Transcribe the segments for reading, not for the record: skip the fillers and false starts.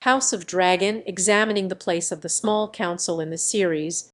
House of Dragon, examining the place of the small council in the series,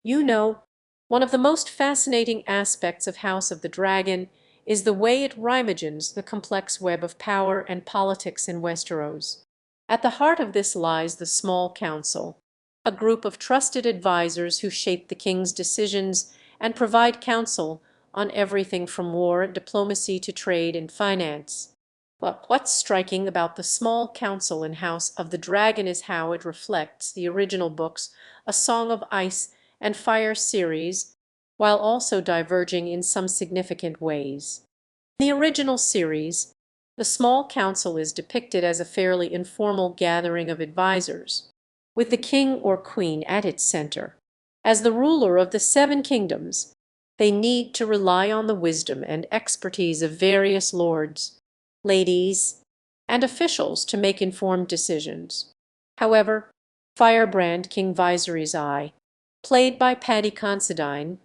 you know, one of the most fascinating aspects of House of the Dragon is the way it reimages the complex web of power and politics in Westeros. At the heart of this lies the small council, a group of trusted advisors who shape the king's decisions and provide counsel on everything from war, diplomacy to trade and finance. But what's striking about the small council in House of the Dragon is how it reflects the original book's A Song of Ice and Fire series, while also diverging in some significant ways. In the original series, the small council is depicted as a fairly informal gathering of advisors, with the king or queen at its center. As the ruler of the Seven Kingdoms, they need to rely on the wisdom and expertise of various lords, ladies, and officials to make informed decisions. However, Firebrand King Viserys I, played by Paddy Considine,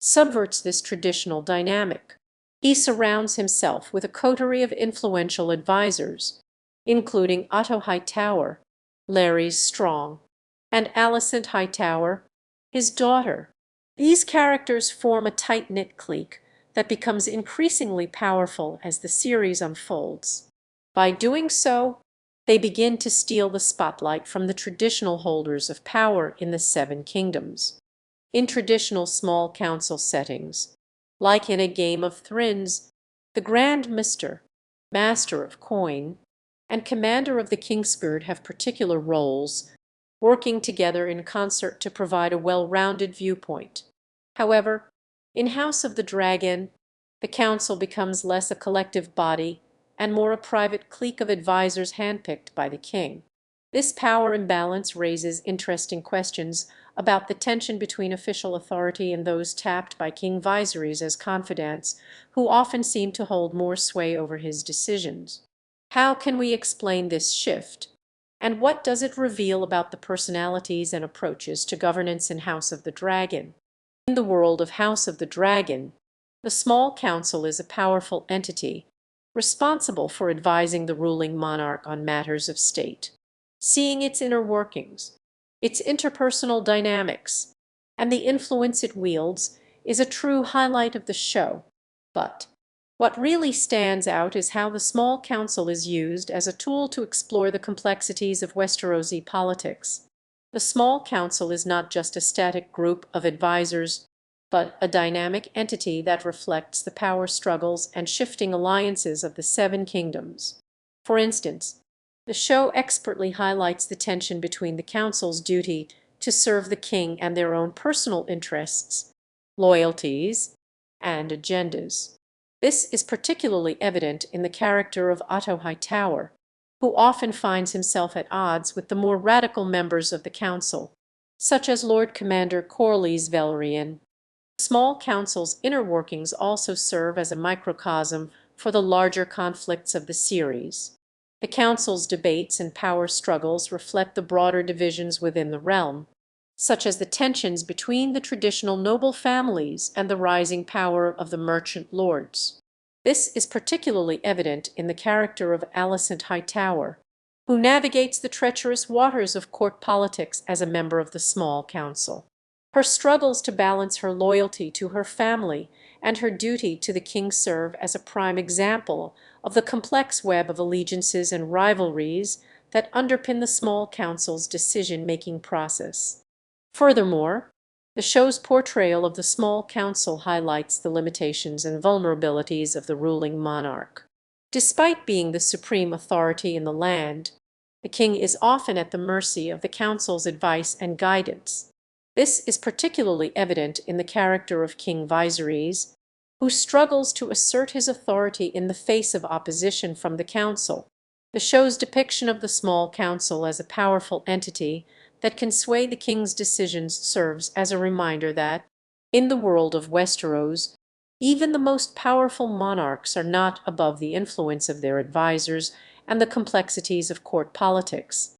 subverts this traditional dynamic. He surrounds himself with a coterie of influential advisors, including Otto Hightower, Larys Strong, and Alicent Hightower, his daughter. These characters form a tight-knit clique that becomes increasingly powerful as the series unfolds. By doing so, they begin to steal the spotlight from the traditional holders of power in the Seven Kingdoms. In traditional small council settings, like in A Game of Thrones, the Grand Maester, Master of Coin, and Commander of the Kingsguard have particular roles, working together in concert to provide a well-rounded viewpoint. However, in House of the Dragon, the council becomes less a collective body and more a private clique of advisors handpicked by the king. This power imbalance raises interesting questions about the tension between official authority and those tapped by King Viserys as confidants, who often seem to hold more sway over his decisions. How can we explain this shift? And what does it reveal about the personalities and approaches to governance in House of the Dragon? In the world of House of the Dragon, the small council is a powerful entity, responsible for advising the ruling monarch on matters of state. Seeing its inner workings, its interpersonal dynamics, and the influence it wields is a true highlight of the show. But what really stands out is how the small council is used as a tool to explore the complexities of Westerosi politics. The small council is not just a static group of advisors, but a dynamic entity that reflects the power struggles and shifting alliances of the Seven Kingdoms. For instance, the show expertly highlights the tension between the council's duty to serve the king and their own personal interests, loyalties, and agendas. This is particularly evident in the character of Otto Hightower, who often finds himself at odds with the more radical members of the council, such as Lord Commander Corlys Velaryon. The small council's inner workings also serve as a microcosm for the larger conflicts of the series. The council's debates and power struggles reflect the broader divisions within the realm, such as the tensions between the traditional noble families and the rising power of the merchant lords. This is particularly evident in the character of Alicent Hightower, who navigates the treacherous waters of court politics as a member of the small council. Her struggles to balance her loyalty to her family and her duty to the king serve as a prime example of the complex web of allegiances and rivalries that underpin the small council's decision-making process. Furthermore, the show's portrayal of the small council highlights the limitations and vulnerabilities of the ruling monarch. Despite being the supreme authority in the land, the king is often at the mercy of the council's advice and guidance. This is particularly evident in the character of King Viserys, who struggles to assert his authority in the face of opposition from the council. The show's depiction of the small council as a powerful entity that can sway the king's decisions serves as a reminder that, in the world of Westeros, even the most powerful monarchs are not above the influence of their advisors and the complexities of court politics.